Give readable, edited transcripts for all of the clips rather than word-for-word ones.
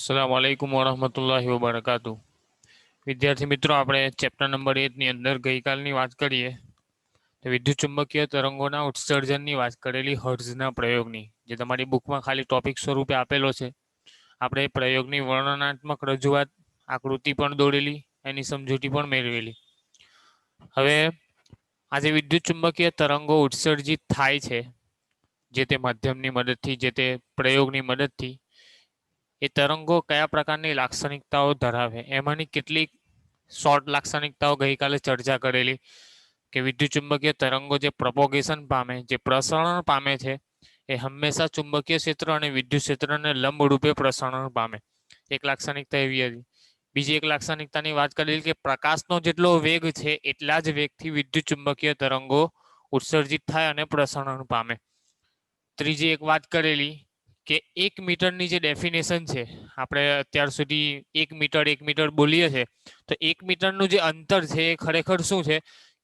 अस्सलाम वालेकुम वरहमतुल्लाहि वबरकातुह। વિદ્યાર્થી મિત્રો, આપણે ચેપ્ટર નંબર 8 ની અંદર ગઈકાલની વાત કરીએ તો વિદ્યુત ચુંબકીય તરંગોના ઉત્સર્જનની વાત કરેલી હર્ટ્ઝના પ્રયોગની, જે તમારી બુકમાં ખાલી ટોપિક સ્વરૂપે આપેલો છે. આપણે પ્રયોગની વર્ણનાત્મક રજૂઆત, આકૃતિ પણ દોરેલી, એની સમજૂતી પણ મેળવેલી. હવે આજે વિદ્યુત ચુંબકીય તરંગો ઉત્સર્જિત થાય છે જે તે માધ્યમની મદદથી, જે તે પ્રયોગની મદદથી, એ તરંગો કયા પ્રકારની લાક્ષણિકતાઓ ધરાવે, એમાંની કેટલીક શોર્ટ લાક્ષણિકતાઓ ગઈકાલે ચર્ચા કરેલી કે વિદ્યુત ચુંબકીય તરંગો જે પ્રોપોગેશન પામે, જે પ્રસરણ પામે છે, એ હંમેશા ચુંબકીય ક્ષેત્ર અને વિદ્યુત ક્ષેત્રને લંબરૂપે પ્રસરણ પામે. એક લાક્ષણિકતા એવી હતી. બીજી એક લાક્ષણિકતાની વાત કરેલી કે પ્રકાશનો જેટલો વેગ છે એટલા જ વેગથી વિદ્યુત ચુંબકીય તરંગો ઉત્સર્જિત થાય અને પ્રસરણ પામે. ત્રીજી એક વાત કરેલી કે 1 મીટરની જે ડેફિનેશન છે, આપણે અત્યાર સુધી 1 મીટર બોલીએ છીએ, તો 1 મીટરનું જે અંતર છે એ ખરેખર શું છે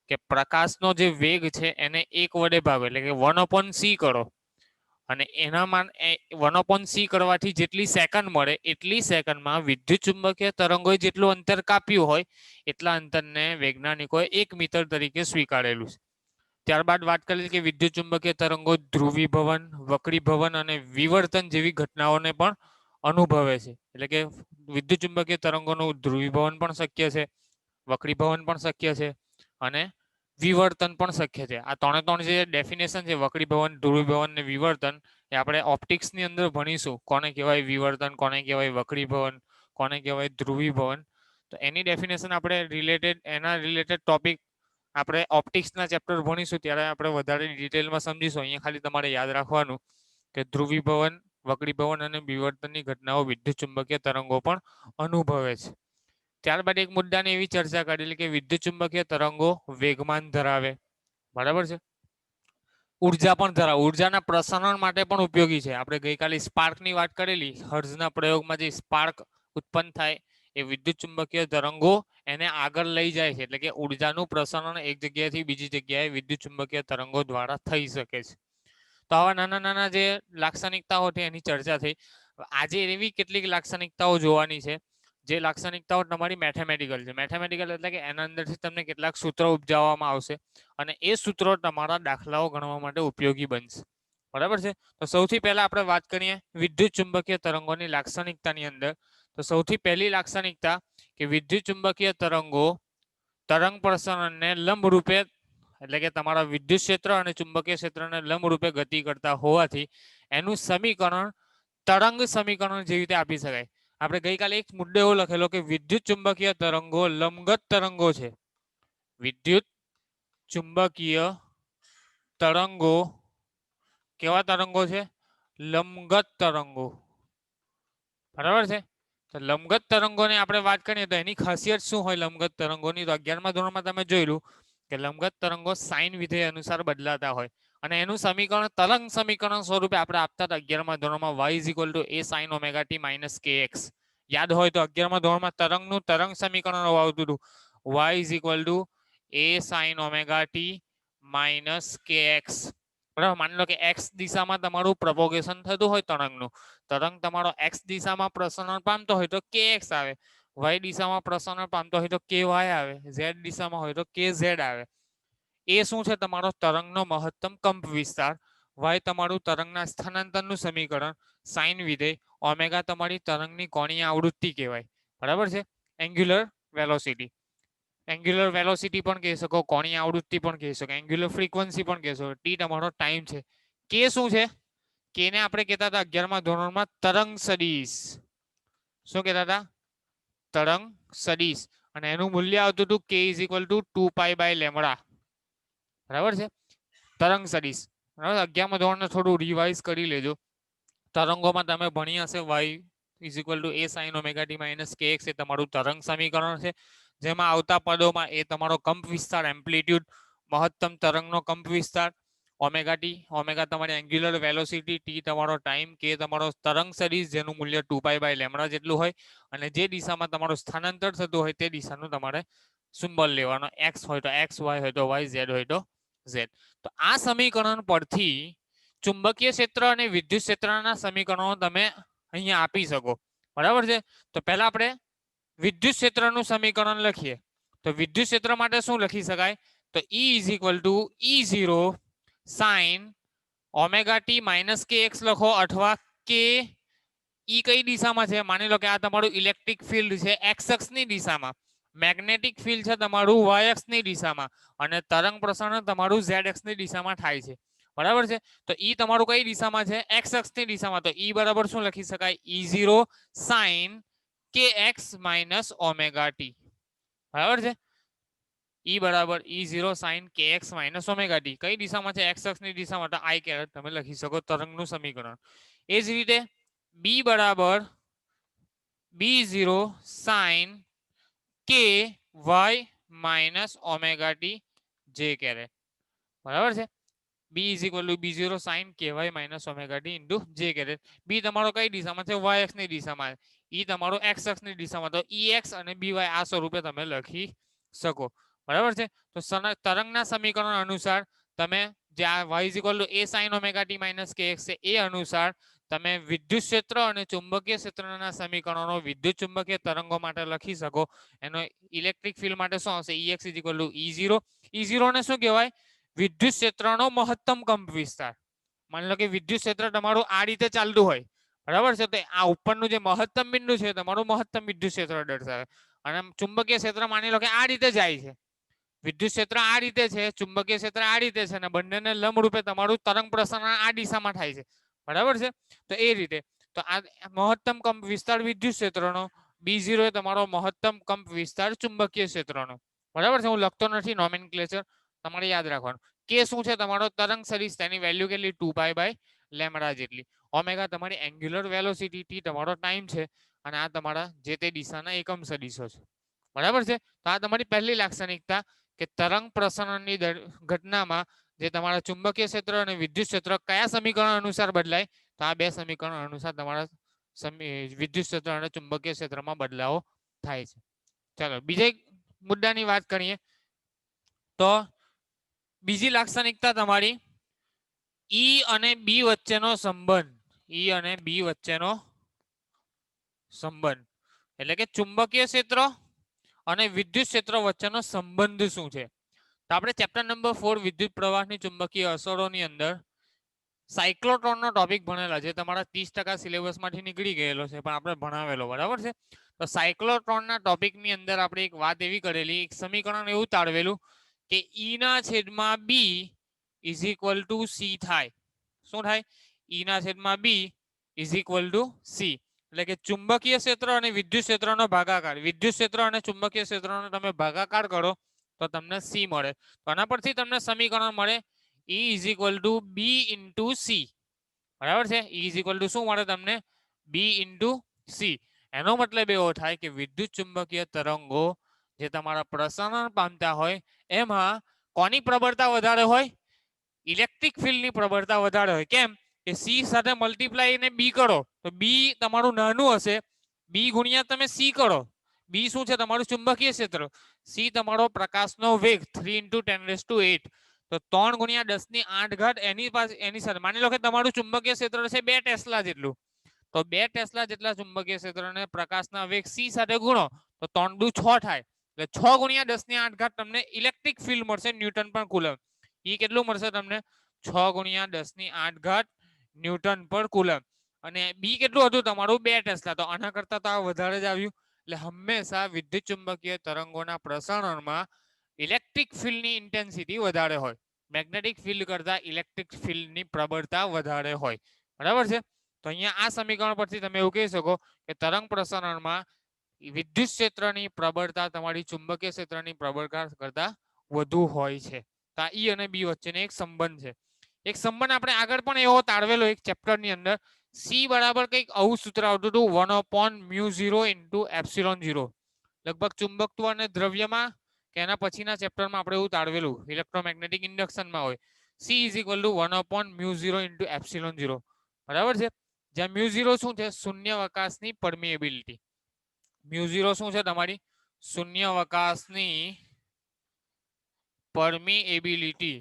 કે પ્રકાશનો જે વેગ છે એને 1 વડે ભાગો, એટલે કે 1/c કરો, અને એનામાં 1/c કરવાથી જેટલી સેકન્ડ મળે એટલી સેકન્ડમાં વિદ્યુત ચુંબકીય તરંગોએ જેટલું અંતર કાપ્યું હોય એટલા અંતરને વૈજ્ઞાનિકોએ 1 મીટર તરીકે સ્વીકારેલું છે. ત્યારબાદ વાત કરી કે વિદ્યુત ચુંબકીય તરંગો ધ્રુવીભવન, વક્રીભવન અને વિવર્તન જેવી ઘટનાઓને પણ અનુભવે છે. એટલે કે વિદ્યુત ચુંબકીય તરંગોનું ધ્રુવીભવન પણ શક્ય છે, વક્રીભવન પણ શક્ય છે અને વિવર્તન પણ શક્ય છે. આ ત્રણ જે ડેફિનેશન છે, વક્રીભવન, ધ્રુવીભવન અને વિવર્તન, એ આપણે ઓપ્ટિક્સની અંદર ભણીશું. કોને કહેવાય વિવર્તન, કોને કહેવાય વક્રીભવન, કોને કહેવાય ધ્રુવીભવન. તો એની ડેફિનેશન આપણે એના રિલેટેડ ટોપિક આપણે ઓપ્ટિક્સના ચેપ્ટર ભણીશું ત્યારે આપણે વધારે ડિટેલમાં સમજીશું. અહીંયા ખાલી તમારે યાદ રાખવાનું કે ધ્રુવીભવન, વક્રીભવન અને વિવર્તનની ઘટનાઓ વિદ્યુત ચુંબકીય તરંગો પણ અનુભવે છે. ત્યારબાદ એક મુદ્દાની એવી ચર્ચા કરેલી કે વિદ્યુત ચુંબકીય તરંગો વેગમાન ધરાવે, બરાબર છે, ઉર્જા પણ ધરાવે, ઉર્જાના પ્રસારણ માટે પણ ઉપયોગી છે. આપણે ગઈકાલે સ્પાર્કની વાત કરેલી, હર્ટ્ઝના પ્રયોગમાં જે સ્પાર્ક ઉત્પન્ન થાય એ વિદ્યુત ચુંબકીય તરંગો એને આગળ લઈ જાય છે. એટલે કે ઉર્જાનું પ્રસારણ એક જગ્યાએથી બીજી જગ્યાએ વિદ્યુત ચુંબકીય તરંગો દ્વારા થઈ શકે છે. તો આવા નાના નાના જે લાક્ષણિકતાઓ છે એની ચર્ચા થઈ. આજે એવી કેટલીક લાક્ષણિકતાઓ જોવાની છે જે લાક્ષણિકતાઓ તમારી મેથેમેટિકલ છે. મેથેમેટિકલ એટલે કે એના અંદરથી તમને કેટલાક સૂત્રો ઉપજાવવામાં આવશે અને એ સૂત્રો તમારા દાખલાઓ ગણવા માટે ઉપયોગી બનશે, બરાબર છે. તો સૌથી પહેલા આપણે વાત કરીએ વિદ્યુત ચુંબકીય તરંગોની લાક્ષણિકતાની અંદર. તો સૌથી પહેલી લાક્ષણિકતા કે વિદ્યુત ચુંબકીય તરંગો તરંગ પ્રસરણને લંબરૂપે, એટલે કે તમારા વિદ્યુત ક્ષેત્ર અને ચુંબકીય ક્ષેત્રને લંબરૂપે ગતિ કરતા હોવાથી એનું સમીકરણ તરંગ સમીકરણ જેવી રીતે આપી શકાય. આપણે ગઈકાલે એક મુદ્દો એવો લખેલો કે વિદ્યુત ચુંબકીય તરંગો લંબગત તરંગો છે. વિદ્યુત ચુંબકીય તરંગો કેવા તરંગો છે? લંબગત તરંગો, બરાબર છે. તો લંબગત તરંગોની આપણે વાત કરીએ તો એની ખાસિયત શું હોય લંબગત તરંગોની? તો 11મા ધોરણમાં તમે જોયેલું કે લંબગત તરંગો સાઇન વિધેય અનુસાર બદલાતા હોય અને એનું સમીકરણ તરંગ સમીકરણ સ્વરૂપે આપણે આપતા હતા 11મા ધોરણમાં, y a sin omega t minus kx. યાદ હોય તો 11મા ધોરણમાં તરંગનું તરંગ સમીકરણ આવતું હતું, y a sin omega t minus kx. બરાબર, માની લો કે x દિશામાં તમારું પ્રોપોગેશન થતું હોય તરંગનું, તરંગ તમારો x દિશામાં પ્રસરણ પામતો હોય તો kx આવે, y દિશામાં પ્રસરણ પામતો હોય તો ky આવે, z દિશામાં હોય તો kz આવે. એ શું છે? તમારો તરંગનો મહત્તમ કંપ વિસ્તાર, y તમારું તરંગના સ્થાનાંતરનું સમીકરણ, સાઇન વિધેય, ઓમેગા તમારી તરંગની કોણીય આવૃત્તિ કહેવાય, બરાબર છે. એંગ્યુલર વેલોસિટી, એંગ્યુલર વેલોસિટી પણ કહી શકો, કોણીય આવૃત્તિ પણ કહી શકો, એંગ્યુલર ફ્રીક્વન્સી પણ કહી શકો. ટી તમારો ટાઈમ છે. કે શું છે? કે ને આપણે કહેતા હતા 11મા ધોરણમાં તરંગ સદિશ. શું કહેતા હતા? તરંગ સદિશ. અને એનું મૂલ્ય આવતું હતું k = 2π/λ, બરાબર છે. તરંગ સદિશ, બરાબર. 11મા ધોરણને થોડું રિવાઇઝ કરી લેજો. તરંગોમાં તમે ભણી હશે y a sin omega t minus kx એ તમારું તરંગ સમીકરણ છે, જેમાં આવતા પદોમાં એ તમારો કંપ વિસ્તાર, એમ્પ્લિટ્યુડ, મહત્તમ તરંગનો કંપ વિસ્તાર, ઓમેગા ટી, ઓમેગા તમારી એંગ્યુલર વેલોસિટી, ટી તમારો ટાઈમ, કે તમારો તરંગ સદિશ જેનું મૂલ્ય 2π/λ જેટલું હોય, અને જે દિશામાં તમારું સ્થાનાંતર થતું હોય તે દિશાનું તમારે સિમ્બોલ લેવાનો, x હોય તો x, y હોય તો y, z હોય તો z. તો આ સમીકરણ પરથી ચુંબકીય ક્ષેત્ર અને વિદ્યુત ક્ષેત્રના સમીકરણો તમે અહીંયા આપી શકો, બરાબર છે. તો પહેલા આપણે વિદ્યુત ક્ષેત્રનું સમીકરણ લખીએ. તો વિદ્યુત ક્ષેત્ર માટે શું લખી શકાય? તો E is equal two E0 sine omega T minus કે એક્સ લખો, અથવા કે ઈ કઈ દિશામાં છે? માની લો કે આ તમારું ઇલેક્ટ્રિક ફિલ્ડ છે એક્સ અક્ષની દિશામાં, મેગ્નેટિક ફિલ્ડ છે તમારું વાય અક્ષની દિશામાં, અને તરંગ પ્રસારણ તમારું ઝેડ અક્ષની દિશામાં થાય છે. બરાબર છે. તો ઈ તમારું કઈ દિશામાં છે? એક્સ અક્ષની દિશામાં. તો ઈ બરાબર શું લખી શકાય? E0 સાઇન કે એક્સ માઇનસ ઓમેગા ટી. બરાબર છે. ઈ બરાબર E0 સાઇન કે એક્સ માઇનસ ઓમેગા ટી. કઈ દિશામાં છે? એક્સ અક્ષની દિશામાં. તો આઈ કેરેટ તમે લખી શકો તરંગનું સમીકરણ. એ જ રીતે બી બરાબર B0 sine K Y minus omega T J caret. બરાબર છે. B is equal to B0 sine K Y minus omega T into J caret. B તમારો કઈ દિશામાં છે? વાય અક્ષની દિશામાં. ઈ તમારો એક્સ અક્ષની દિશામાં. તો ઈ એક્સ અને બી વાય આ સ્વરૂપે તમે લખી શકો. બરાબર છે. તો તરંગના સમીકરણ અનુસાર તમે જે આ y is equal two a sin omega T minus કે એક્સ છે એ અનુસાર તમે વિદ્યુત ક્ષેત્ર અને ચુંબકીય ક્ષેત્રના સમીકરણો વિદ્યુત ચુંબકીય તરંગો માટે લખી શકો. એનો ઇલેક્ટ્રિક ફિલ્ડ માટે શું આવશે? Ex is equal two E0. E0 ને શું કહેવાય? વિદ્યુત ક્ષેત્રનો મહત્તમ કંપ વિસ્તાર. માની લો કે વિદ્યુત ક્ષેત્ર તમારું આ રીતે ચાલતું હોય, બરાબર છે. તો આ ઉપરનું જે મહત્તમ બિંદુ છે તમારું મહત્તમ વિદ્યુત ક્ષેત્ર દર્શાવે. અને ચુંબકીય ક્ષેત્ર માની લો કે આ રીતે જાય છે. વિદ્યુત ક્ષેત્ર આ રીતે છે, ચુંબકીય ક્ષેત્ર આ રીતે છે, અને બંનેને લંબરૂપે તમારું તરંગ પ્રસારણ આ દિશામાં થાય છે. બરાબર છે. તો એ રીતે તો આ મહત્તમ કંપ વિસ્તાર વિદ્યુત ક્ષેત્રનો, B0 એ તમારો મહત્તમ કંપ વિસ્તાર ચુંબકીય ક્ષેત્રનો. બરાબર છે. હું લખતો નથી નોમેનક્લેચર, તમારે યાદ રાખવાનું. કે શું છે? તમારો તરંગ સદિશ, તેની વેલ્યુ કેટલી? 2π/λ જેટલી. ઓમેગા તમારી એંગ્યુલર વેલોસિટી, ટી તમારો ટાઈમ છે, અને આ તમારા જે તે દિશાના એકમ સદિશો છે. બરાબર છે. તો આ તમારી પહેલી લાક્ષણિકતા કે તરંગ પ્રસરણની ઘટનામાં જે તમારા ચુંબકીય ક્ષેત્ર અને વિદ્યુત ક્ષેત્ર કયા સમીકરણ અનુસાર બદલાય? તો આ બે સમીકરણ અનુસાર તમારા વિદ્યુત ક્ષેત્ર અને ચુંબકીય ક્ષેત્રમાં બદલાવો થાય છે. ચાલો બીજા મુદ્દાની વાત કરીએ. તો બીજી લાક્ષણિકતા તમારી ઈ અને બી વચ્ચેનો સંબંધ. ઈ અને બી વચ્ચેનો સંબંધ એટલે કે ચુંબકીય ક્ષેત્ર અને વિદ્યુત ક્ષેત્ર વચ્ચેનો સંબંધ શું છે? તો આપણે ચેપ્ટર નંબર 4 વિદ્યુત પ્રવાહની ચુંબકીય અસરોની અંદર સાયક્લોટ્રોનનો ટોપિક ભણેલા છે. તમારા 30% સિલેબસમાંથી નીકળી ગયેલો છે, પણ આપણે ભણાવેલો. બરાબર છે. તો સાયક્લોટ્રોનના ટોપિકની અંદર આપણે એક વાત એવી કરેલી, એક સમીકરણ એવું તાળવેલું કે ઈ ના છેદમાં B is equal to C થાય. શું થાય? ઈ ના છેદમાં B is equal to C. એટલે કે ચુંબકીય ક્ષેત્ર અને વિદ્યુત ક્ષેત્રનો ભાગાકાર. વિદ્યુત ક્ષેત્ર અને ચુંબકીય ક્ષેત્રનો તમે ભાગાકાર કરો તો તમને સી મળે. તો આના પરથી તમને સમીકરણ મળે E is equal to B into C. બરાબર છે. E ઇઝ ઇક્વલ ટુ શું મળે તમને? B into C. એનો મતલબ એવો થાય કે વિદ્યુત ચુંબકીય તરંગો જે તમારા પ્રસારણ પામતા હોય એમાં કોની પ્રબળતા વધારે હોય? ઇલેક્ટ્રિક ફિલ્ડની પ્રબળતા વધારે હોય. કેમ? કે સી સાથે મલ્ટીપ્લાય ને બી કરો તો બી તમારું નાનું હશે. બી ગુણ્યા તમે સી કરો. બી શું છે? તમારું ચુંબકીય ક્ષેત્ર. સી તમારો પ્રકાશનો વેગ 3 × 10⁸. તો 3 × 10⁸ એની સાથે માની લો કે તમારું ચુંબકીય ક્ષેત્ર છે 2 ટેસ્લા જેટલું. તો 2 ટેસ્લા જેટલા ચુંબકીય ક્ષેત્રને પ્રકાશના વેગ સી સાથે ગુણો તો 3 દુ 6 થાય. એટલે 6 × 10⁸ તમને ઇલેક્ટ્રિક ફિલ્ડ મળશે ન્યૂટન પર કુલમ. એ કેટલું મળશે તમને? 6 × 10⁸ ન્યૂટન પર કુલમ. અને બી કેટલું હતું તમારું? 2 ટેસ્લા. તો આના કરતા તો આ વધારે જ આવ્યું. એટલે હંમેશા વિદ્યુત ચુંબકીય તરંગોના પ્રસારણમાં ઇલેક્ટ્રિક ફિલ્ડની ઇન્ટેન્સિટી વધારે હોય. મેગ્નેટિક ફિલ્ડ કરતા ઇલેક્ટ્રિક ફિલ્ડની પ્રબળતા વધારે હોય. બરાબર છે. તો અહીંયા આ સમીકરણ પરથી તમે એવું કહી શકો કે તરંગ પ્રસારણમાં વિદ્યુત ક્ષેત્રની પ્રબળતા તમારી ચુંબકીય ક્ષેત્રની પ્રબળતા કરતા વધુ હોય છે. તો આ ઈ અને બી વચ્ચેનો એક સંબંધ છે. એક સંબંધ આપણે આગળ પણ એવો તાળવેલો એક ચેપ્ટરની અંદર. સી બરાબર કંઈક આવું સૂત્ર આવતું હતું 1/μ0 × ε0. લગભગ ચુંબકત્વ અને દ્રવ્યમાં કે એના પછીના ચેપ્ટરમાં આપણે એવું તાળવેલું ઇલેક્ટ્રોમેગ્નેટિક ઇન્ડક્શનમાં હોય. C is equal to 1/μ0 × ε0. બરાબર છે. જ્યાં μ0 શું છે? શૂન્યાવકાશની પરમિએબિલિટી. μ0 શું છે? તમારી શૂન્યાવકાશની પરમિએબિલિટી.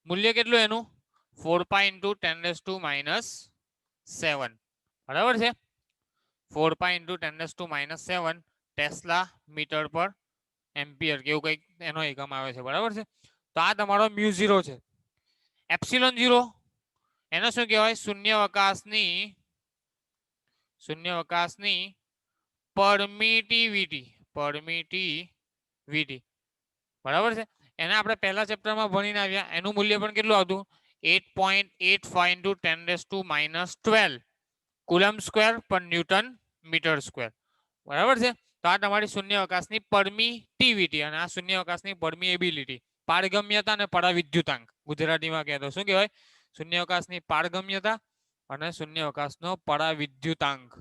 મૂલ્ય કેટલું એનું? 4 પાઈ ઇન્ટુ 10⁻⁻7 બરાબર છે 4 પાઈ ઇન્ટુ 10⁻⁻7 ટેસ્લા મીટર પર એમ્પિયર કેવું કંઈક એનો એકમ આવે છે બરાબર છે તો આ તમારો મ્યુ 0 છે એપ્સિલોન 0 એને શું કહેવાય શૂન્યાવકાશની પરમિટિવિટી બરાબર છે એને આપણે પહેલા ચેપ્ટરમાં ભણીને આવ્યા એનું મૂલ્ય પણ કેટલું આવતું 8.85 × 10⁻12 કુલમ સ્ક્વેર પર ન્યૂટન મીટર સ્ક્વેર બરાબર છે તો આ તમારી શૂન્યાવકાશની પરમિટિવિટી અને આ શૂન્યાવકાશની પરમિએબિલિટી પારગમ્યતા અને પરાવિદ્યુતાંક ગુજરાતીમાં કહેતો શું કહેવાય શૂન્યાવકાશની પારગમ્યતા અને શૂન્યાવકાશનો પરાવિદ્યુતાંક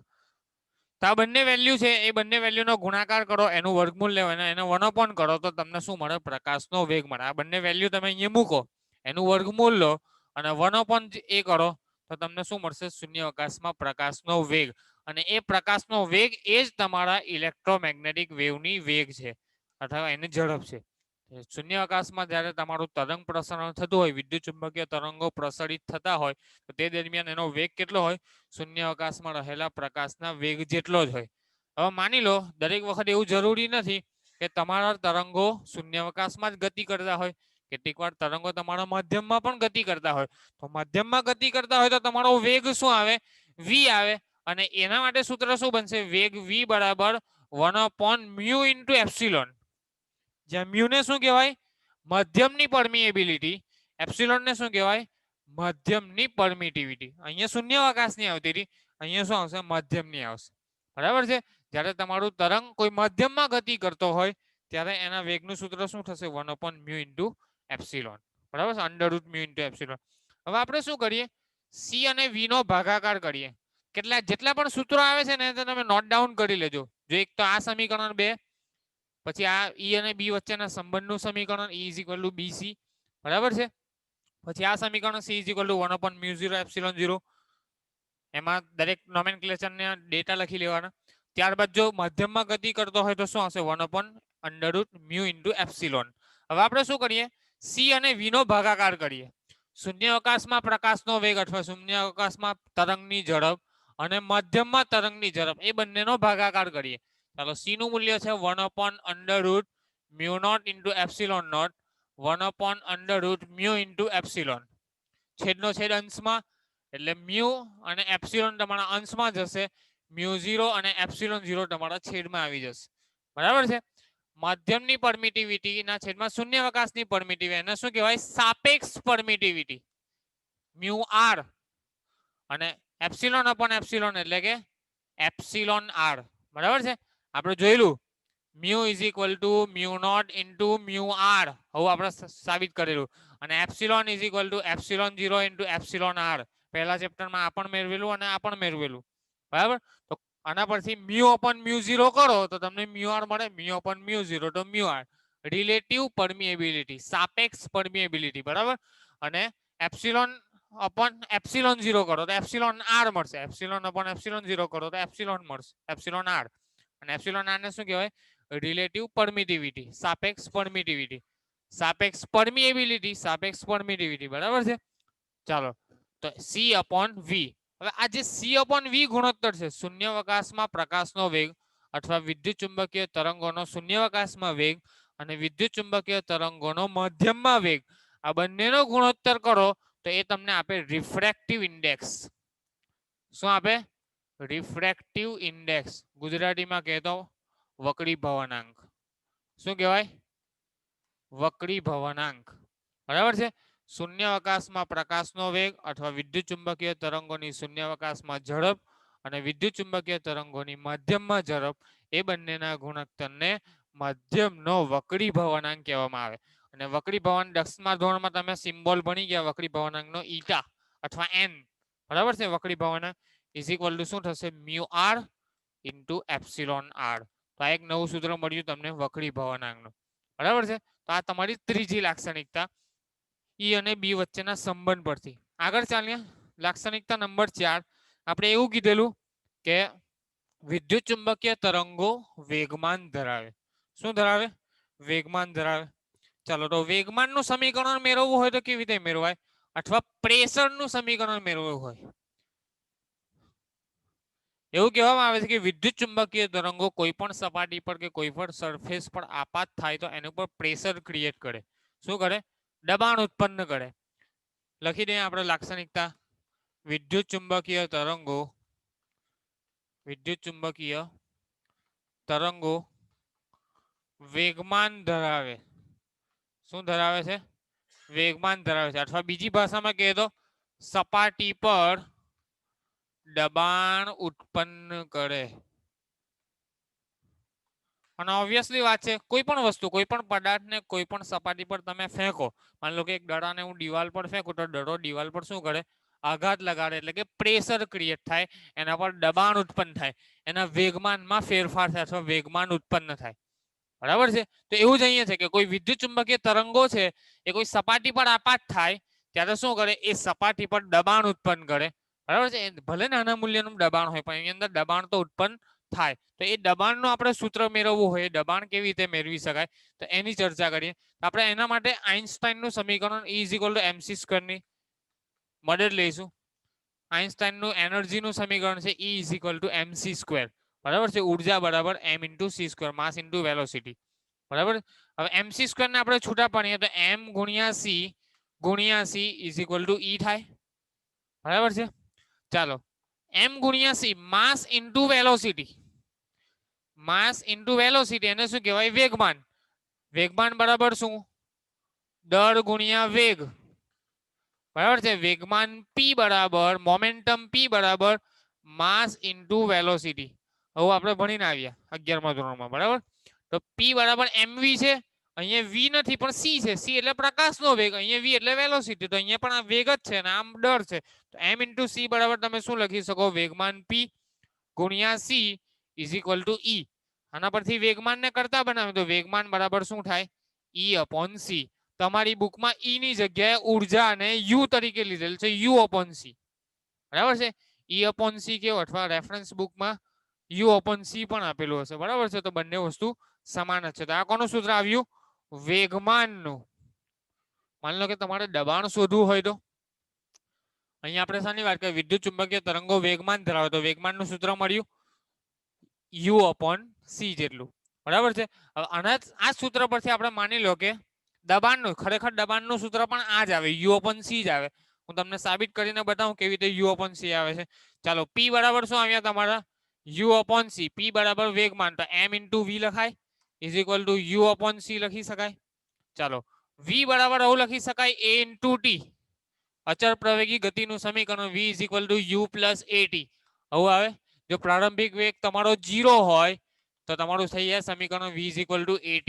તો આ બંને વેલ્યુ છે એ બંને વેલ્યુનો ગુણાકાર કરો એનું વર્ગમૂળ લેવો અને એને 1/, કરો તો તમને શું મળે પ્રકાશનો વેગ મળે આ બંને વેલ્યુ તમે અહીંયા મૂકો એનું વર્ગમૂળ લો અને 1/, એ કરો તો તમને શું મળશે શૂન્યાવકાશમાં પ્રકાશનો વેગ અને એ પ્રકાશનો વેગ એ જ તમારા ઇલેક્ટ્રોમેગ્નેટિક વેવની વેગ છે અથવા એની ઝડપ છે શૂન્યાવકાશમાં જ્યારે તમારું તરંગ પ્રસરણ થતું હોય વિદ્યુત ચુંબકીય તરંગો પ્રસરિત થતા હોય તો તે દરમિયાન એનો વેગ કેટલો હોય શૂન્યાવકાશમાં રહેલા પ્રકાશના વેગ જેટલો જ હોય હવે માની લો દરેક વખત એવું જરૂરી નથી કે તમારા તરંગો શૂન્યાવકાશમાં જ ગતિ કરતા હોય કેટલીક વાર તરંગો તમારા માધ્યમમાં પણ ગતિ કરતા હોય તો માધ્યમમાં ગતિ કરતા હોય તો તમારો વેગ શું આવે v આવે અને એના માટે સૂત્ર શું બનશે વેગ v બરાબર 1/μ × જ્યાં મ્યુ ને શું કહેવાય મધ્યમની પરમિએબિલિટી એપ્સિલોન ને શું કહેવાય મધ્યમની પરમિટિવિટી અહીંયા શૂન્યાવકાશની આવતી હતી અહીંયા શું આવશે મધ્યમની આવશે બરાબર છે જ્યારે તમારું તરંગ કોઈ મધ્યમમાં ગતિ કરતો હોય ત્યારે એના વેગનું સૂત્ર શું થશે 1/μ × એપ્સિલોન બરાબર છે √μ × એપ્સિલોન હવે આપણે શું કરીએ સી અને વી નો ભાગાકાર કરીએ જેટલા પણ સૂત્રો આવે છે ને તમે નોટ ડાઉન કરી લેજો જો એક તો આ સમીકરણ 2 પછી આ ઈ અને બી વચ્ચેના સંબંધનું સમીકરણ E = BC બરાબર છે પછી આ સમીકરણ C = 1/μ0 એમાં દરેક નોમેનક્લેચરને ડેટા લખી લેવાના ત્યારબાદ જો મધ્યમમાં ગતિ કરતો હોય તો શું આવશે 1/√μ × એપ્સિલોન હવે આપણે શું કરીએ C અને V નો ભાગાકાર કરીએ શૂન્યાવકાશમાં પ્રકાશનો વેગ અથવા શૂન્યાવકાશમાં તરંગની ઝડપ અને મધ્યમમાં તરંગની ઝડપ એ બંનેનો ભાગાકાર કરીએ ચાલો C નું મૂલ્ય છે 1/√μ0 × એપ્સિલોન નોટ 1/√μ × એપ્સિલોન છેદનો છેદ અંશમાં એટલે મ્યુ અને એપ્સિલોન તમારા અંશમાં જશે μ0 અને એપ્સિલોન 0 તમારા છેદમાં આવી જશે બરાબર છે માધ્યમની પરમિટિવિટી ના છેદમાં શૂન્યાવકાશની પરમિટિવિટી એને શું કહેવાય સાપેક્ષ પરમિટિવિટી μr અને એપ્સિલોન એટલે કે એપ્સિલોન r બરાબર છે આપણે જોયેલું μ = μ0 × μr હવે આપણે સાબિત કરેલું અને એપ્સિલોન = ε0 × એપ્સિલોન r પહેલા ચેપ્ટરમાં આ પણ મેળવેલું અને આ પણ મેળવેલું બરાબર તો આના પરથી μ/μ0 કરો તો તમને μr મળે μ/μ0 તો μr રિલેટિવ પરમિએબિલિટી સાપેક્ષ પરમિએબિલિટી બરાબર અને ε/ε0 કરો તો એપ્સિલોન r મળશે ε/ε0 કરો તો એપ્સિલોન મળશે એપ્સિલોન r અને એપ્સિલોન r ને શું કહેવાય રિલેટિવ પરમિટિવિટી સાપેક્ષ પરમિટિવિટી સાપેક્ષ પરમિએબિલિટી બરાબર છે ચાલો તો C/V હવે આ જે C/V ગુણોત્તર છે શૂન્યાવકાશમાં પ્રકાશનો વેગ અથવા વિદ્યુત ચુંબકીય તરંગોનો શૂન્યાવકાશમાં વેગ અને વિદ્યુત ચુંબકીય તરંગોનો મધ્યમમાં વેગ આ બંનેનો ગુણોત્તર કરો તો એ તમને આપે રિફ્રેક્ટિવ ઇન્ડેક્સ શું આપે રિફ્રેક્ટિવ ઇન્ડેક્સ ગુજરાતીમાં કહેતો વક્રી ભવનાંક શું કહેવાય વક્રી ભવનાંક બરાબર છે શૂન્યાવકાશમાં પ્રકાશનો વેગ અથવા વિદ્યુત ચુંબકીય તરંગોની શૂન્યાવકાશમાં ઝડપ અને વિદ્યુત ચુંબકીય તરંગોની મધ્યમમાં ઝડપ એ બંનેના ગુણોત્તરને મધ્યમનો વક્રી ભવનાંક કહેવામાં આવે અને વક્રી ભવન 10મા ધોરણમાં તમે સિમ્બોલ ભણી ગયા વક્રી ભવનાંકનો ઈટા અથવા n બરાબર છે વક્રી ભવનાંક = શું થશે μr × એપ્સિલોન r તો આ એક નવું સૂત્ર મળ્યું તમને વક્રી ભવનાંકનું બરાબર છે તો આ તમારી ત્રીજી લાક્ષણિકતા E અને B વચ્ચેના સંબંધ પરથી આગળ ચાલીએ લાક્ષણિકતા નંબર 4 આપણે એવું કીધેલું કે વિદ્યુત ચુંબકીય તરંગો વેગમાન ધરાવે શું ધરાવે વેગમાન ધરાવે ચાલો તો વેગમાનનું સમીકરણ મેળવવું હોય તો કેવી રીતે મેળવાય અથવા પ્રેશરનું સમીકરણ મેળવવું હોય, એવું કહેવામાં આવે છે કે વિદ્યુત ચુંબકીય તરંગો કોઈ પણ સપાટી પર કે કોઈ પણ સરફેસ પર આપાત થાય તો એના પર પ્રેશર ક્રિએટ કરે. શું કરે? દબાણ ઉત્પન્ન કરે. લખી દઈએ આપણે લાક્ષણિકતા. વિદ્યુત ચુંબકીય તરંગો વેગમાન ધરાવે. શું ધરાવે છે? વેગમાન ધરાવે છે. અથવા બીજી ભાષામાં કહીએ તો સપાટી પર દબાણ ઉત્પન્ન કરે. અને ઓબ્વિયસલી વાત છે, કોઈ પણ વસ્તુ, કોઈ પણ પદાર્થને કોઈ પણ સપાટી પર તમે ફેંકો, માની લો કે એક દડાને હું દિવાલ પર ફેંકું તો દડો દિવાલ પર શું કરે? આઘાત લગાડે, એટલે કે પ્રેશર ક્રિએટ થાય, એના પર દબાણ ઉત્પન્ન થાય, એના વેગમાનમાં ફેરફાર થાય અથવા વેગમાન ઉત્પન્ન થાય. બરાબર છે? તો એવું જ અહીંયા છે કે કોઈ વિદ્યુત ચુંબકીય તરંગો છે એ કોઈ સપાટી પર આપાત થાય ત્યારે શું કરે? એ સપાટી પર દબાણ ઉત્પન્ન કરે. બરાબર છે? ભલે નાના મૂલ્યનું દબાણ હોય પણ એની અંદર દબાણ તો ઉત્પન્ન થાય. તો એ દબાણનું આપણે સૂત્ર મેળવવું હોય, દબાણ કેવી રીતે મેળવી શકાય તો એની ચર્ચા કરીએ. આપણે એના માટે આઇન્સ્ટાઈનનું સમીકરણ E = mc² ની મદદ લઈશું. આઇન્સ્ટાઈનનું એનર્જીનું સમીકરણ છે E = mc². બરાબર છે? ઉર્જા બરાબર m × c², માસ × વેલોસિટી. બરાબર? હવે mc² ને આપણે છૂટા પાડીએ તો m × c = E થાય. બરાબર છે? ચાલો, m × c માસ × વેલોસિટી. માસ × વેલોસિટી એને શું કહેવાય? વેગમાન. વેગમાન બરાબર શું? દળ ગુણ્યા વેગ. બરાબર છે? વેગમાન p બરાબર મોમેન્ટમ p બરાબર માસ × વેલોસિટી. હવે આપણે ભણીને આવ્યા 11મા ધોરણમાં. બરાબર? તો p બરાબર mv છે. અહીંયા v નથી પણ c છે. c એટલે પ્રકાશનો વેગ, અહીંયા v એટલે વેલોસિટી. તો અહીંયા પણ આ વેગ જ છે અને આમ દળ છે. તો m × c બરાબર તમે શું લખી શકો? વેગમાન p ગુણ્યા c = E. આના પરથી વેગમાનને કરતા બનાવે તો વેગમાન બરાબર શું થાય? E/c. તમારી બુકમાં E ની જગ્યાએ ઉર્જાને U તરીકે લીધેલ છે, U/c. બરાબર છે? E/c કેવો, અથવા રેફરન્સ બુકમાં U/c પણ આપેલું હશે. બરાબર છે? તો બંને વસ્તુ સમાન જ છે. તો આ કોનું સૂત્ર આવ્યું? વેગમાનનું. માની લો કે તમારે દબાણ શોધવું હોય તો અહીંયા આપણે શાની વાત કરીએ? વિદ્યુત ચુંબકીય તરંગો વેગમાન ધરાવે તો વેગમાનનું સૂત્ર મળ્યું U/c જેટલું. બરાબર છે? હવે આ સૂત્ર પરથી આપણે માની લો કે દબાણનું, ખરેખર દબાણનું સૂત્ર પણ આ જ આવે, U/c જ આવે. હું તમને સાબિત કરીને બતાવું કેવી રીતે U/c આવે છે. ચાલો, p બરાબર શું આવ્યા તમારા? U/c. p બરાબર વેગમાન, તો m × v લખાય = U/c લખી શકાય. ચાલો, v બરાબર આવું લખી શકાય a × t. અચળ પ્રવેગી ગતિનું સમીકરણ v = u + at. આવું આવે. જો પ્રારંભિક વેગ તમારો 0 હોય તો તમારું થઈ જાય સમીકરણ v = at.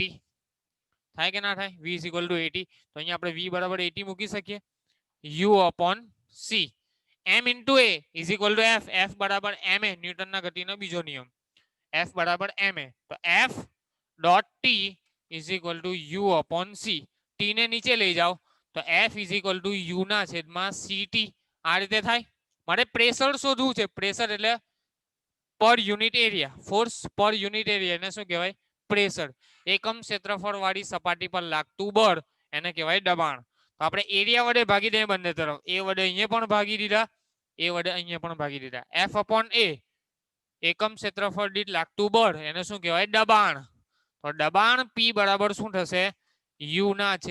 થાય કે ના થાય? v = at. તો અહીંયા આપણે v બરાબર 80 મૂકી શકીએ. U/c. m × a = f. f બરાબર ma, ન્યૂટનના ગતિનો બીજો નિયમ. f બરાબર ma. તો f.t = U/c. t ને નીચે લઈ જાઓ તો f = U/ct. આ રીતે થાય. મારે પ્રેશર શોધવું છે. પ્રેશર એટલે પર યુનિટ એરિયા, ફોર્સ પર યુનિટ એરિયા, એને શું કહેવાય? પ્રેશર. એકમ ક્ષેત્રફળ વાળી સપાટી પર લાગતું બળ એને કહેવાય દબાણ. તો આપણે એરિયા વડે ભાગી દઈએ બંને તરફ. એ વડે અહીંયા પણ ભાગી દીધા, એ વડે અહીંયા પણ ભાગી દીધા. F/a એકમ ક્ષેત્રફળ દીઠ લાગતું બળ એને શું કહેવાય? દબાણ. તો દબાણ p બરાબર શું થશે? U/act.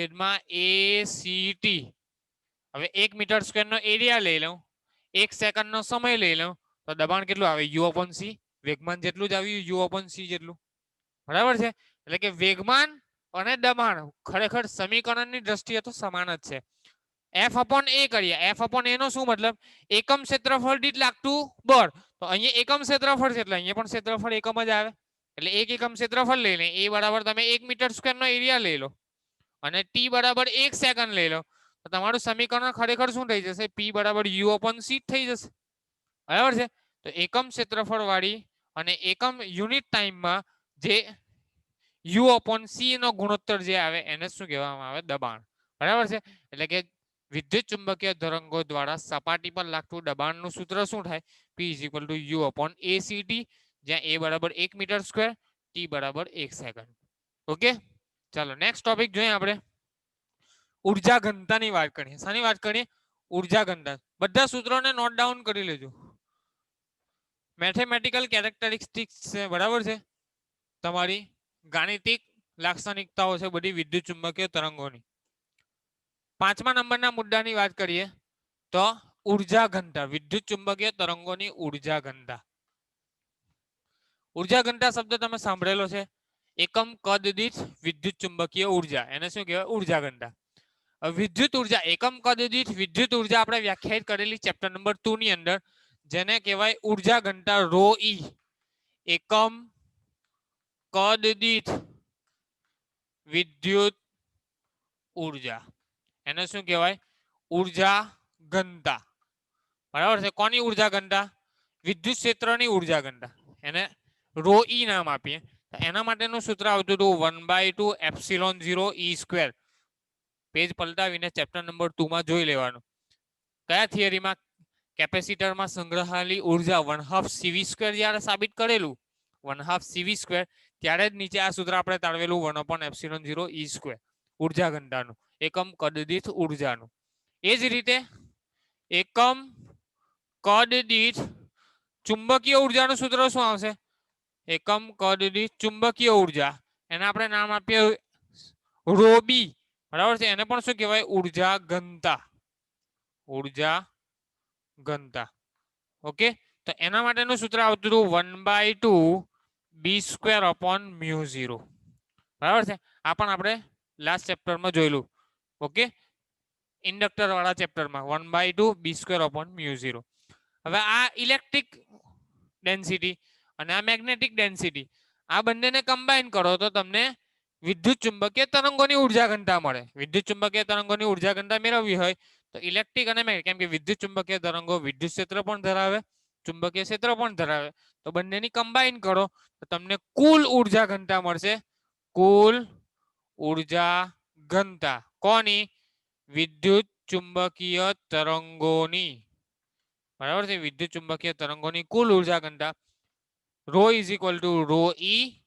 હવે 1 મીટર² નો એરિયા લઈ લઉં, 1 સેકન્ડનો સમય લઈ લઉં તો દબાણ કેટલું આવે? U/c. વેગમાન જેટલું જ આવ્યું, U/c જેટલું. બરાબર છે? એટલે કે વેગમાન અને દબાણ ખરેખર સમીકરણની દ્રષ્ટિએ તો સમાન જ છે. F/a કરીએ. F/a નો શું મતલબ? એકમ ક્ષેત્રફળ દીઠ લાગતું બળ. તો અહીંયા એકમ ક્ષેત્રફળ છે એટલે અહીંયા પણ ક્ષેત્રફળ એકમ જ આવે. એટલે 1 એકમ ક્ષેત્રફળ લઈ લે. એ બરાબર તમે 1 મીટર² નો એરિયા લઈ લો અને t બરાબર 1 સેકન્ડ લઈ લો તો તમારું સમીકરણ ખરેખર શું થઈ જશે? p બરાબર U/c થઈ જશે. બરાબર છે? તો એકમ ક્ષેત્રફળ વાળી અને એકમ યુનિટ ટાઈમમાં જે U/c નો ગુણોત્તર જે આવે એને શું કહેવામાં આવે? દબાણ. બરાબર છે? એટલે કે વિદ્યુત ચુંબકીય તરંગો દ્વારા સપાટી પર લાગતું દબાણનું સૂત્ર શું થાય? p = U/act. જ્યાં a બરાબર 1 મીટર², t બરાબર 1 સેકન્ડ. ઓકે, ચાલો નેક્સ્ટ ટોપિક જોઈએ આપણે. ઉર્જા ઘનતાની વાત કરીએ. શાની વાત કરીએ? ઉર્જા ઘનતા. બધા સૂત્રોને નોટ ડાઉન કરી લેજો. મેથેમેટિકલ કેરેક્ટરિસ્ટિક્સ છે, બરાબર છે, તમારી ગાણિતિક લાક્ષણિકતાઓ છે બધી વિદ્યુત ચુંબકીય તરંગોની. 5મા નંબરના મુદ્દાની વાત કરીએ તો ઉર્જા ઘનતા, વિદ્યુત ચુંબકીય તરંગોની ઉર્જા ઘનતા. ઉર્જા ઘનતા શબ્દ તમે સાંભળેલો છે. એકમ કદ દીઠ વિદ્યુત ચુંબકીય ઉર્જા, એને શું કહેવાય? ઉર્જા ઘનતા. વિદ્યુત ઉર્જા, એકમ કદ દીઠ વિદ્યુત ઉર્જા આપણે વ્યાખ્યાયિત કરેલી ચેપ્ટર નંબર 2 ની અંદર, જેને કહેવાય ઉર્જા ઘનતા રો ઈ. એકમ કદ દીઠ વિદ્યુત ઉર્જા, એને શું કહેવાય? ઉર્જા ઘનતા. બરાબર છે. કોની ઉર્જા ઘનતા? વિદ્યુત ક્ષેત્રની ઉર્જા ઘનતા, એને રો ઈ નામ આપીએ. એના માટેનું સૂત્ર આવતું હતું 1/2 એપ્સિલોન 0 ઈ સ્ક્વેર. પેજ પલટાવીને ચેપ્ટર નંબર 2 માં જોઈ લેવાનું. કયા થિયરીમાં? કેપેસિટરમાં સંગ્રહાયેલી ઉર્જા 1/2 CV સ્ક્વેર જ્યારે સાબિત કરેલું, 1/2 CV સ્ક્વેર, ત્યારે જ નીચે આ સૂત્ર આપણે તારવેલું 1/ε0 ઈ સ્ક્વેર, ઉર્જા ઘનતાનું, એકમ કદ દીઠ ઉર્જાનું. એ જ રીતે એકમ કદ દીઠ ચુંબકીય ઉર્જાનું સૂત્ર શું આવશે? એકમ કદ દીઠ ચુંબકીય ઉર્જા, એને આપણે નામ આપીએ રો બી. બરાબર છે. એને પણ શું કહેવાય? ઉર્જા ઘનતા. ઉર્જા ઘનતા. ઓકે, તો એના માટેનું સૂત્ર આવતું હતું 1/2 બી સ્ક્વેર અપોન મ્યુ 0. બરાબર છે. આ પણ આપણે લાસ્ટ ચેપ્ટરમાં જોયેલું. ઓકે, ઇન્ડક્ટર વાળા ચેપ્ટરમાં 1/2 બી સ્ક્વેર અપોન મ્યુ 0. હવે આ ઇલેક્ટ્રિક ડેન્સિટી અને આ મેગ્નેટિક ડેન્સિટી, આ બંનેને કમ્બાઈન કરો તો તમને વિદ્યુત ચુંબકીય તરંગોની ઉર્જા ઘનતા મળે. વિદ્યુત ચુંબકીય તરંગોની ઉર્જા ઘનતા મેળવવી હોય તો ઇલેક્ટ્રિક અને મેગ્નેટિક, કેમ કે વિદ્યુત ચુંબકીય તરંગો વિદ્યુત ક્ષેત્ર પણ ધરાવે, ચુંબકીય ક્ષેત્ર પણ ધરાવે, તો બંનેની કમ્બાઈન કરો તો તમને કુલ ઉર્જા ઘનતા મળશે. કુલ ઉર્જા ઘનતા કોની? વિદ્યુત ચુંબકીય તરંગોની. બરાબર છે. વિદ્યુત ચુંબકીય તરંગોની કુલ ઉર્જા ઘનતા rho is equal to rho E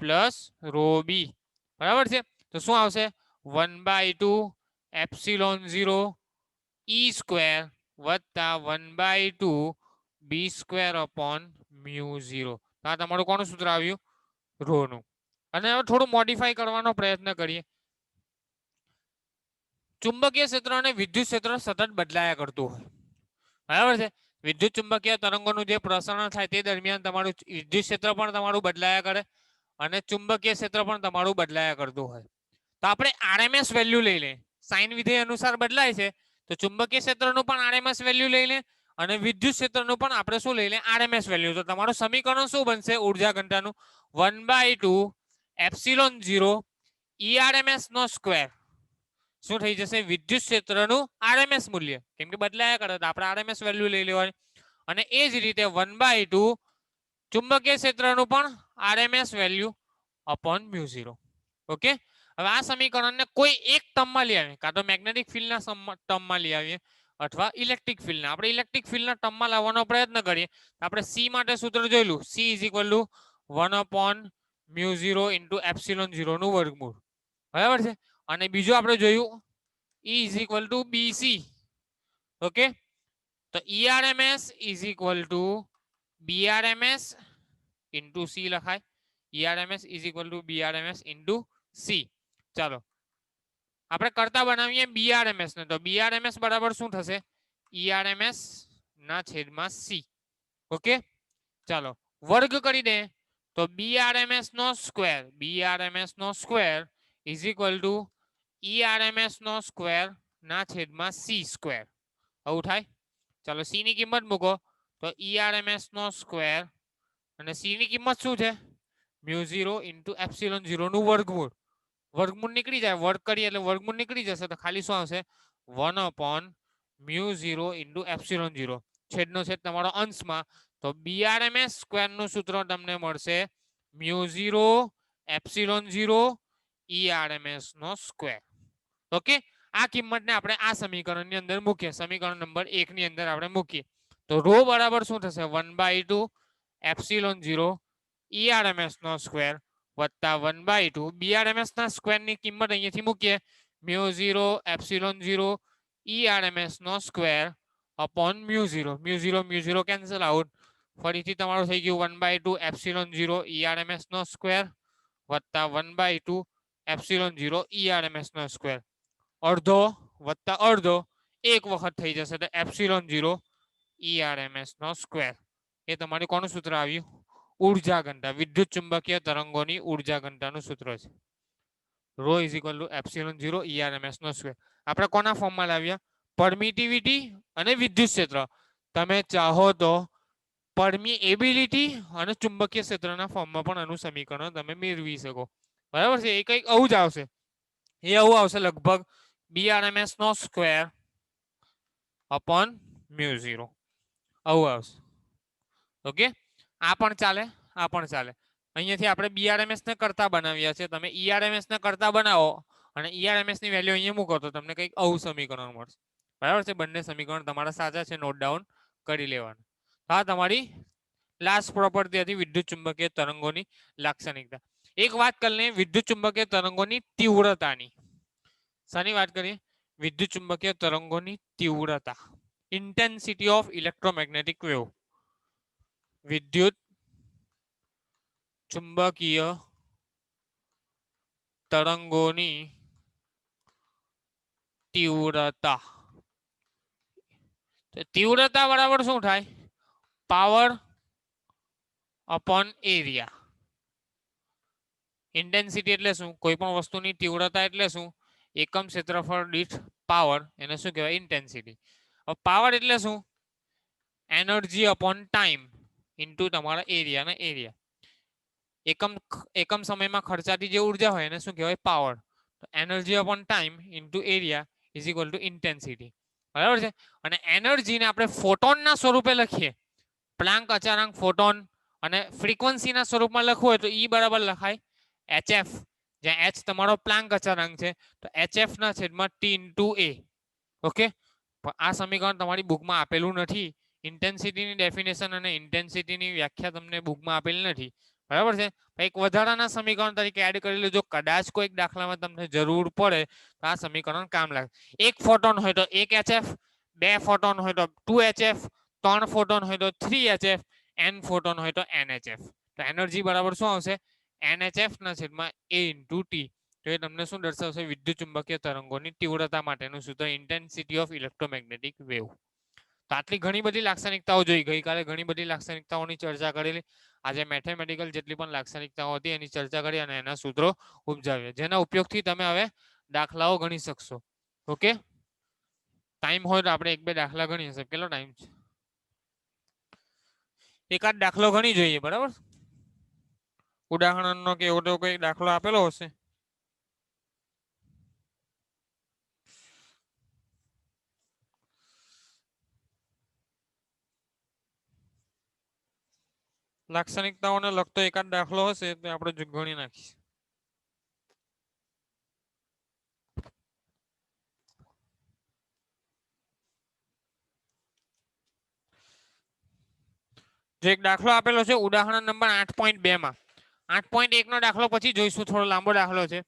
plus rho B. બરાબર છે. તો શું આવશે? 1/2 એપ્સિલોન 0 ઈ સ્ક્વેર વત્તા 1/2 બી સ્ક્વેર અપોન મ્યુ 0. તો આ તમારું કોનું સૂત્ર આવ્યું? રો નું. અને હવે થોડું મોડિફાઈ કરવાનો પ્રયત્ન કરીએ. ચુંબકીય ક્ષેત્ર અને વિદ્યુત ક્ષેત્ર સતત બદલાયા કરતું હોય. બરાબર છે. વિદ્યુત ચુંબકીય તરંગોનું જે પ્રસારણ થાય તે દરમિયાન તમારું વિદ્યુત ક્ષેત્ર પણ તમારું બદલાયા કરે અને ચુંબકીય ક્ષેત્ર પણ તમારું બદલાયા કરતું હોય. તો આપણે આરએમએસ વેલ્યુ લઈ લે. સાઇન વિધેય અનુસાર બદલાય છે તો ચુંબકીય ક્ષેત્રનું પણ આરએમએસ વેલ્યુ લઈ લે અને વિદ્યુત ક્ષેત્રનું પણ આપણે શું લઈ લે? RMS value. તો તમારું સમીકરણ શું બનશે ઉર્જા ઘનતાનું? 1/2 એપ્સિલોન 0 ઈઆરએમએસ નો સ્ક્વેર. શું થઈ જશે? વિદ્યુત ક્ષેત્રનું આરએમએસ મૂલ્ય, કેમ કે બદલાયા કરે તો આપણે આરએમએસ વેલ્યુ લઈ લેવાની. અને એ જ રીતે 1/2 ચુંબકીય ક્ષેત્રનું પણ RMS value upon mu 0. Okay, હવે આ સમીકરણને કોઈ એક ટર્મમાં લઈ આવીએ, કાં તો મેગ્નેટિક ફિલ્ડના ટર્મમાં લઈ આવીએ અથવા ઇલેક્ટ્રિક ફિલ્ડના. આપણે ઇલેક્ટ્રિક ફિલ્ડના ટર્મમાં લાવવાનો પ્રયત્ન કરીએ. આપણે સી માટે સૂત્ર જોયેલું, C is equal to 1/μ0 into epsilon 0 નું વર્ગમૂળ. બરાબર છે. અને બીજું આપણે જોયું E is equal two BC. Okay, તો ERMS is equal two BRMS into C લખાય. ERMS is equal two BRMS into C. ચાલો આપણે કરતા બનાવીએ BRMS ને, તો BRMS બરાબર શું થશે? ERMS ના છેદમાં C. ઓકે, ચાલો વર્ગ કરી દે તો BRMS નો સ્ક્વેર, BRMS નો square is equal to ERMS નો સ્ક્વેર ના છેદમાં C સ્ક્વેર. આવું થાય. ચાલો C ની કિંમત મૂકો તો ERMS નો સ્ક્વેર અને C ની કિંમત શું છે? μ0 ઇન્ટુ એપ્સિલોન 0 નું વર્ગમૂળ. વર્ગમૂળ નીકળી જાય, વર્ગ કરીએ એટલે વર્ગમૂળ નીકળી જશે તો ખાલી શું આવશે? 1/μ0 ઇન્ટુ એપ્સિલોન 0. છેદનો છેદ તમારો અંશમાં, તો BRMS સ્ક્વેર નું સૂત્ર તમને મળશે μ0 એપ્સિલોન 0 ERMS નો સ્ક્વેર. ઓકે, આ કિંમતને આપણે આ સમીકરણની અંદર મૂકીએ. સમીકરણ નંબર 1 ની અંદર આપણે મૂકીએ તો રો બરાબર શું થશે? 1/2 એપ્સિલોન 0 ERMS નો સ્ક્વેર વત્તા 1/2 BRMS ના સ્ક્વેર ની કિંમત અહીંયાથી મૂકીએ. μ0 એપ્સિલોન 0 ERMS નો square upon mu 0 cancel out. ફરીથી તમારું થઈ ગયું 1/2 એપ્સિલોન 0 ERMS નો સ્ક્વેર વત્તા 1/2 એપ્સિલોન 0 ERMS નો સ્ક્વેર. અડધો વત્તા અડધો એક વખત થઈ જશે તો એપ્સિલોન 0 ERMS નો સ્ક્વેર. એ તમારું કોનું સૂત્ર આવ્યું? ઉર્જા ઘનતા, વિદ્યુત ચુંબકીય તરંગોની ઉર્જા ઘનતાનું સૂત્ર છે. Rho is equal to epsilon 0 ERMS નો સ્ક્વેર. આપણે કોના ફોર્મમાં લાવ્યા? પરમિટિવિટી અને વિદ્યુત ક્ષેત્ર. તમે ચાહો તો પરમિએબિલિટી અને ચુંબકીય ક્ષેત્રના ફોર્મમાં પણ આનું સમીકરણ તમે મેળવી શકો. બરાબર છે? એ કંઈક આવું જ આવશે. એ આવું આવશે લગભગ BRMS નો સ્ક્વેર અપોન મ્યુ 0 આવું આવશે. ઓકે, આ પણ ચાલે, આ પણ ચાલે. અહીંયાથી આપણે BRMS ને કરતા બનાવ્યા છે. તમે ERMS ને કરતા બનાવો અને ERMS ની વેલ્યુ અહીંયા મૂકો તો તમને કંઈક આવું સમીકરણ મળશે. બરાબર છે? બંને સમીકરણ તમારા સાચા છે, નોટ ડાઉન કરી લેવાના. આ તમારી લાસ્ટ પ્રોપર્ટી હતી વિદ્યુત ચુંબકીય તરંગોની લાક્ષણિકતા. એક વાત કરી લઈએ વિદ્યુત ચુંબકીય તરંગોની તીવ્રતાની. શાની વાત કરીએ? વિદ્યુત ચુંબકીય તરંગોની તીવ્રતા, ઇન્ટેન્સિટી ઓફ ઇલેક્ટ્રોમેગ્નેટિક વેવ. વિદ્યુત ચુંબકીય તરંગોની તીવ્રતા. તીવ્રતા બરાબર શું થાય? Power upon area. ઇન્ટેન્સિટી એટલે શું? કોઈ પણ વસ્તુની તીવ્રતા એટલે શું? એકમ ક્ષેત્રફળ દીઠ પાવર, એને શું કહેવાય? ઇન્ટેન્સિટી. હવે પાવર એટલે શું? એનર્જી અપોન ટાઈમ ઇન્ટુ તમારા એરિયા ને એરિયા. એકમ સમયમાં ખર્ચાતી જે ઉર્જા હોય એને શું કહેવાય? Power. Energy upon time into area is equal two intensity. બરાબર છે? અને એનર્જીને આપણે ફોટોનના સ્વરૂપે લખીએ, પ્લાન્ક અચળાંક ફોટોન, અને ફ્રીક્વન્સીના સ્વરૂપમાં લખવું હોય તો E બરાબર લખાય HF, જ્યાં H તમારો પ્લાન્ક અચળાંક છે તો HF ના છેદમાં T ઇન્ટુ A. ઓકે, પણ આ સમીકરણ તમારી બુકમાં આપેલું નથી. ઇન્ટેન્સિટીની ડેફિનેશન અને ઇન્ટેન્સિટીની વ્યાખ્યા તમને બુકમાં આપેલી નથી. બરાબર છે? એક વધારાના સમીકરણ તરીકે એડ કરી લેજો. કદાચ કોઈક દાખલામાં તમને જરૂર પડે તો આ સમીકરણ કામ લાગે. એક ફોટોન હોય તો 1 HF, 2 ફોટોન હોય તો 2 HF, 3 ફોટોન હોય તો 3 HF, n ફોટોન હોય તો NHF. તો એનર્જી બરાબર શું આવશે? NHF ના છેદમાં A ઇન્ટુ T. તો એ તમને શું દર્શાવશે? વિદ્યુત ચુંબકીય તરંગોની તીવ્રતા માટેનું સૂત્ર, ઇન્ટેન્સિટી ઓફ ઇલેક્ટ્રોમેગ્નેટિક વેવ. તો આટલી ઘણી બધી લાક્ષણિકતાઓ જોઈ. ગઈકાલે ઘણી બધી લાક્ષણિકતાઓની ચર્ચા કરેલી. આજે મેથેમેટિકલ જેટલી પણ લાક્ષણિકતાઓ હતી એની ચર્ચા કરી અને એના સૂત્રો ઉપજાવ્યા, જેના ઉપયોગથી તમે હવે દાખલાઓ ગણી શકશો. ઓકે, ટાઈમ હોય તો આપણે એક બે દાખલા ગણી હશે. કેટલો ટાઈમ છે? એકાદ દાખલો ગણી જોઈએ. બરાબર, ઉદાહરણનો કે એવો તો કોઈ દાખલો આપેલો હશે. લાક્ષણિકતાઓને લગતો એકાદ દાખલો હશે તો આપણે ગણી નાખીશું. જો એક દાખલો આપેલો છે ઉદાહરણ નંબર 8.2 માં. 8.1 નો દાખલો પછી જોઈશું, થોડો લાંબો દાખલો છે.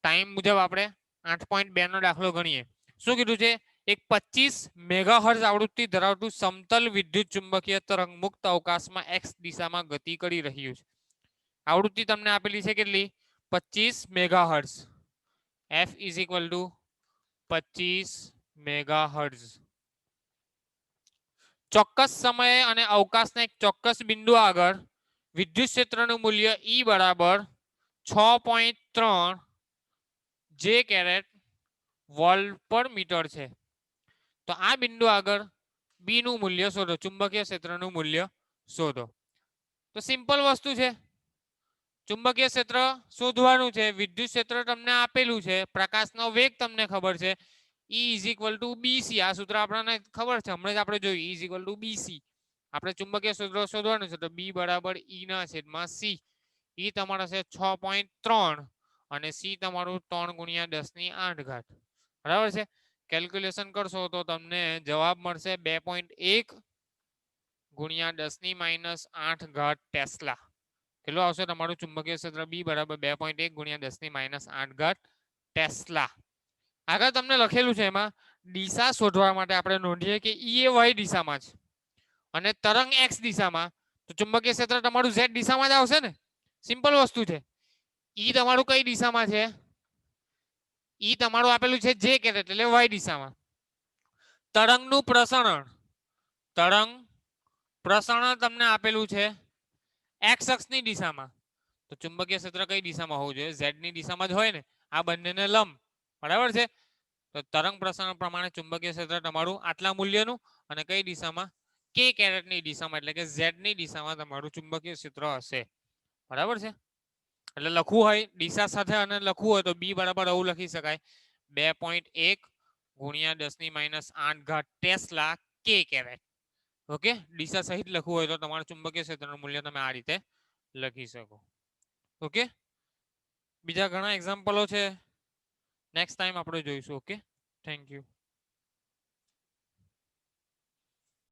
ટાઈમ મુજબ આપણે 8.2 નો દાખલો ગણીએ. શું કીધું છે? એક 25 મેગાહર્ટ્ઝ આવૃત્તિ ધરાવતું સમતલ વિદ્યુત ચુંબકીય તરંગ મુક્ત અવકાશમાં x દિશામાં ગતિ કરી રહ્યું છે. આવૃત્તિ તમને આપેલી છે કેટલી? 25 megahertz. F is equal two 25 megahertz. ચોક્કસ સમયે અને અવકાશના એક ચોક્કસ બિંદુ આગળ વિદ્યુત ક્ષેત્રનું મૂલ્ય E બરાબર 6.3 જે કેરેટ વોલ્ટ પર મીટર છે. તો આ બિંદુ આગળ B નું મૂલ્ય શોધો, ચુંબકીય ક્ષેત્રનું મૂલ્ય શોધો. તો સિમ્પલ વસ્તુ છે, ચુંબકીય ક્ષેત્ર શોધવાનું છે. વિદ્યુત ક્ષેત્ર તમને આપેલું છે, પ્રકાશનો વેગ તમને ખબર છે, E is equal two BC. આ સૂત્ર આપણને ખબર છે, હમણાં જ આપણે જોયું. E is equal two BC. આપણે ચુંબકીય ક્ષેત્ર શોધવાનું છે તો B બરાબર E ના છેદમાં C. E તમારો છે 6.3 અને C તમારું 3 ગુણ્યા 10⁸. બરાબર છે? કેલ્ક્યુલેશન કરશો તો તમને જવાબ મળશે 2.1 ગુણ્યા 10⁻8 ટેસ્લા. કેટલું આવશે તમારું ચુંબકીય ક્ષેત્ર? B બરાબર 2.1 ગુણ્યા 10⁻8 ટેસ્લા. આગળ તમને લખેલું છે એમાં દિશા શોધવા માટે આપણે નોંધીએ કે ઈ એ y દિશામાં છે અને તરંગ x દિશામાં, તો ચુંબકીય ક્ષેત્ર તમારું z દિશામાં જ આવશે ને. સિમ્પલ વસ્તુ છે. ઈ તમારું કઈ દિશામાં છે? ઈ તમારું આપેલું છે જે કેરેટ એટલે y દિશામાં. તરંગનું પ્રસરણ, તરંગ પ્રસરણ તમને આપેલું છે x અક્ષની દિશામાં, તો ચુંબકીય ક્ષેત્ર કઈ દિશામાં હોવું જોઈએ? z ની દિશામાં જ હોય ને. આ બંનેને લંબ, બરાબર છે. તો તરંગ પ્રસરણ પ્રમાણે ચુંબકીય ક્ષેત્ર તમારું આટલા મૂલ્યનું અને કઈ દિશામાં? k કેરેટની દિશામાં એટલે કે z ની દિશામાં તમારું ચુંબકીય ક્ષેત્ર હશે. બરાબર છે. એટલે લખવું હોય દિશા સાથે અને લખવું હોય તો b બરાબર આવું લખી શકાય 2.1 ગુણ્યા 10⁻8 ટેસ્લા k કેરેટ. ઓકે, દિશા સહિત લખવું હોય તો તમારું ચુંબકીય ક્ષેત્રનું મૂલ્ય તમે આ રીતે લખી શકો. ઓકે, બીજા ઘણા એક્ઝામ્પલો છે, નેક્સ્ટ ટાઈમ આપણે જોઈશું. Okay, thank you.